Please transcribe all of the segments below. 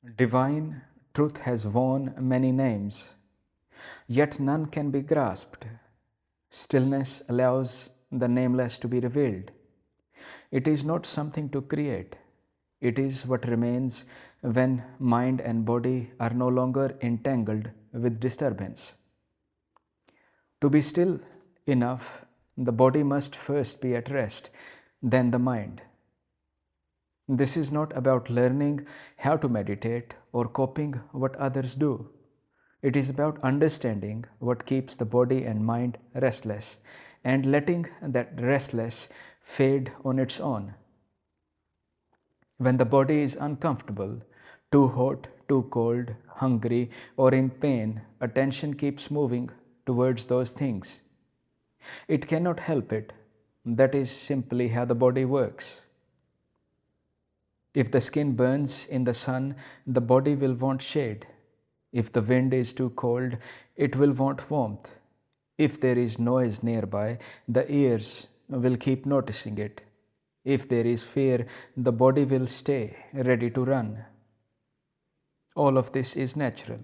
Divine truth has worn many names, yet none can be grasped. Stillness allows the nameless to be revealed. It is not something to create, it is what remains when mind and body are no longer entangled with disturbance. To be still enough, the body must first be at rest, then the mind. This is not about learning how to meditate or copying what others do. It is about understanding what keeps the body and mind restless and letting that restless fade on its own. When the body is uncomfortable, too hot, too cold, hungry, or in pain, attention keeps moving towards those things. It cannot help it. That is simply how the body works. If the skin burns in the sun, the body will want shade. If the wind is too cold, it will want warmth. If there is noise nearby, the ears will keep noticing it. If there is fear, the body will stay ready to run. All of this is natural.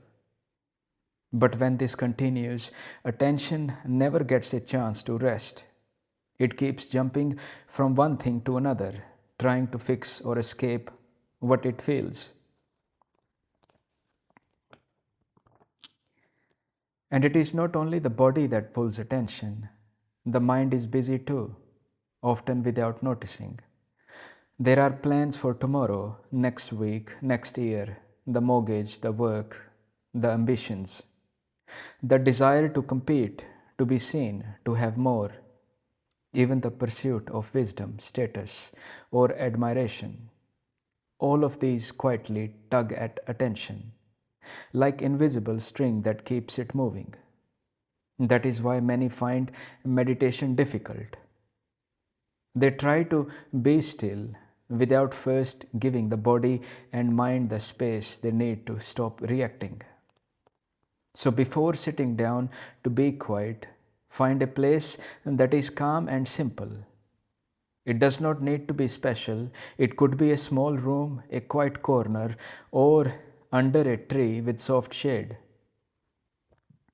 But when this continues, attention never gets a chance to rest. It keeps jumping from one thing to another, trying to fix or escape what it feels. And it is not only the body that pulls attention, the mind is busy too, often without noticing. There are plans for tomorrow, next week, next year, the mortgage, the work, the ambitions, the desire to compete, to be seen, to have more, even the pursuit of wisdom, status, or admiration. All of these quietly tug at attention, like invisible string that keeps it moving. That is why many find meditation difficult. They try to be still without first giving the body and mind the space they need to stop reacting. So before sitting down to be quiet, find a place that is calm and simple. It does not need to be special. It could be a small room, a quiet corner, or under a tree with soft shade.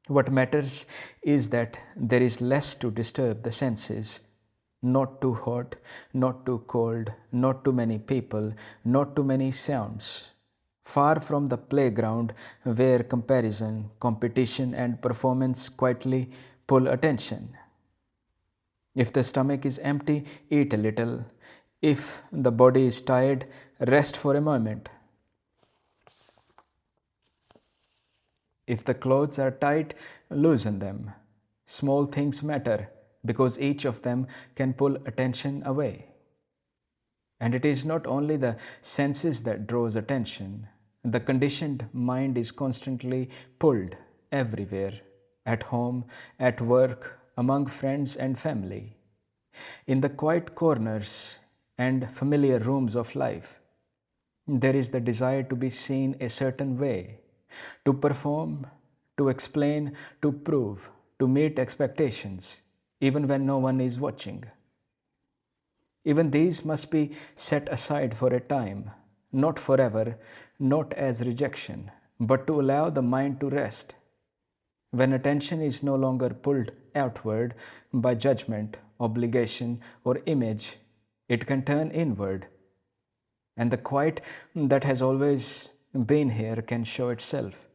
What matters is that there is less to disturb the senses. Not too hot, not too cold, not too many people, not too many sounds. Far from the playground where comparison, competition, and performance quietly pull attention. If the stomach is empty, eat a little. If the body is tired, rest for a moment. If the clothes are tight, loosen them. Small things matter because each of them can pull attention away. And it is not only the senses that draws attention. The conditioned mind is constantly pulled everywhere, at home, at work, among friends and family, in the quiet corners and familiar rooms of life. There is the desire to be seen a certain way, to perform, to explain, to prove, to meet expectations, even when no one is watching. Even these must be set aside for a time, not forever, not as rejection, but to allow the mind to rest. When attention is no longer pulled outward by judgment, obligation, or image, it can turn inward, and the quiet that has always been here can show itself.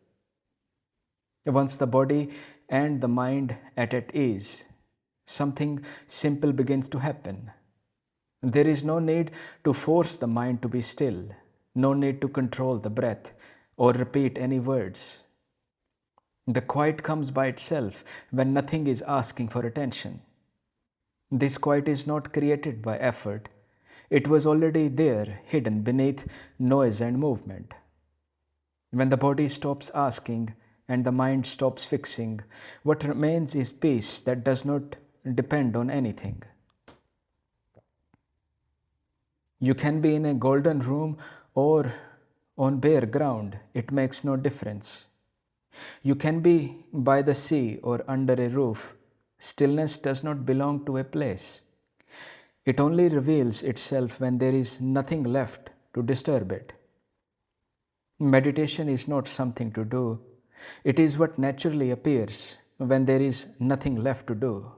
Once the body and the mind at ease, something simple begins to happen. There is no need to force the mind to be still, no need to control the breath or repeat any words. The quiet comes by itself when nothing is asking for attention. This quiet is not created by effort. It was already there, hidden beneath noise and movement. When the body stops asking and the mind stops fixing, what remains is peace that does not depend on anything. You can be in a golden room or on bare ground, it makes no difference. You can be by the sea or under a roof. Stillness does not belong to a place. It only reveals itself when there is nothing left to disturb it. Meditation is not something to do, it is what naturally appears when there is nothing left to do.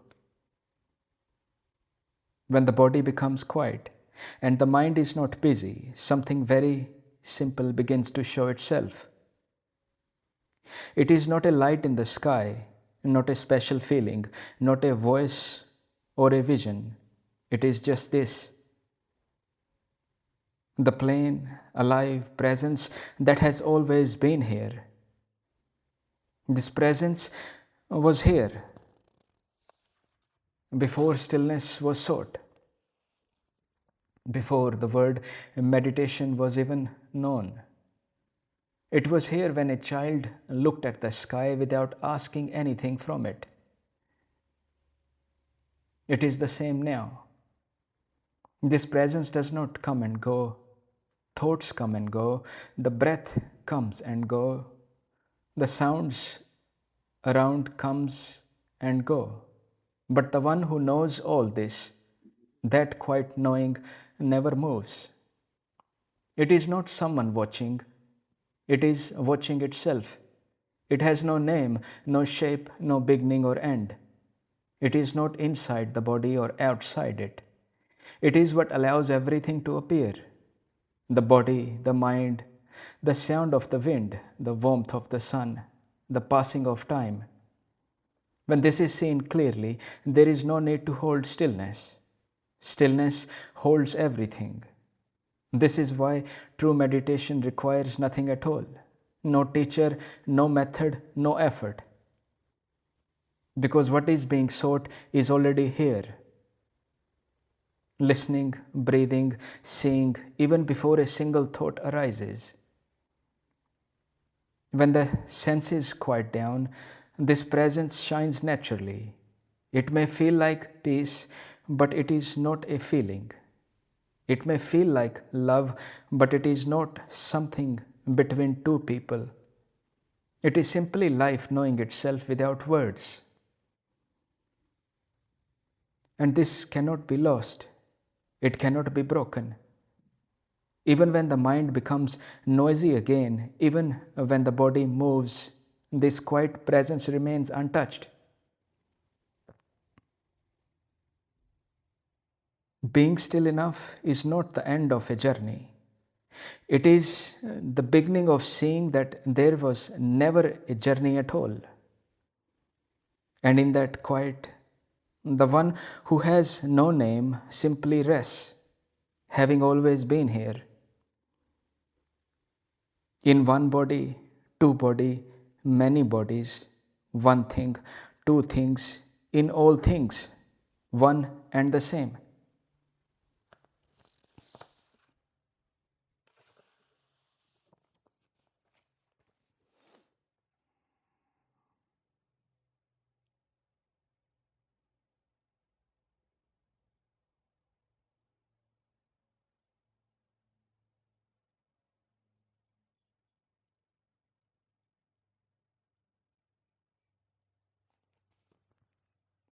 When the body becomes quiet and the mind is not busy, something very simple begins to show itself. It is not a light in the sky, not a special feeling, not a voice or a vision. It is just this: the plain, alive presence that has always been here. This presence was here before stillness was sought, before the word meditation was even known. It was here when a child looked at the sky without asking anything from it. It is the same now. This presence does not come and go. Thoughts come and go. The breath comes and go. The sounds around comes and go. But the one who knows all this, that quiet knowing never moves. It is not someone watching. It is watching itself. It has no name, no shape, no beginning or end. It is not inside the body or outside it. It is what allows everything to appear: the body, the mind, the sound of the wind, the warmth of the sun, the passing of time. When this is seen clearly, there is no need to hold stillness. Stillness holds everything. This is why true meditation requires nothing at all: no teacher, no method, no effort. Because what is being sought is already here, listening, breathing, seeing, even before a single thought arises. When the senses quiet down, this presence shines naturally. It may feel like peace, but it is not a feeling. It may feel like love, but it is not something between two people. It is simply life knowing itself without words. And this cannot be lost. It cannot be broken. Even when the mind becomes noisy again, even when the body moves, this quiet presence remains untouched. Being still enough is not the end of a journey. It is the beginning of seeing that there was never a journey at all. And in that quiet, the one who has no name simply rests, having always been here. In one body, two body, many bodies, one thing, two things, in all things, one and the same.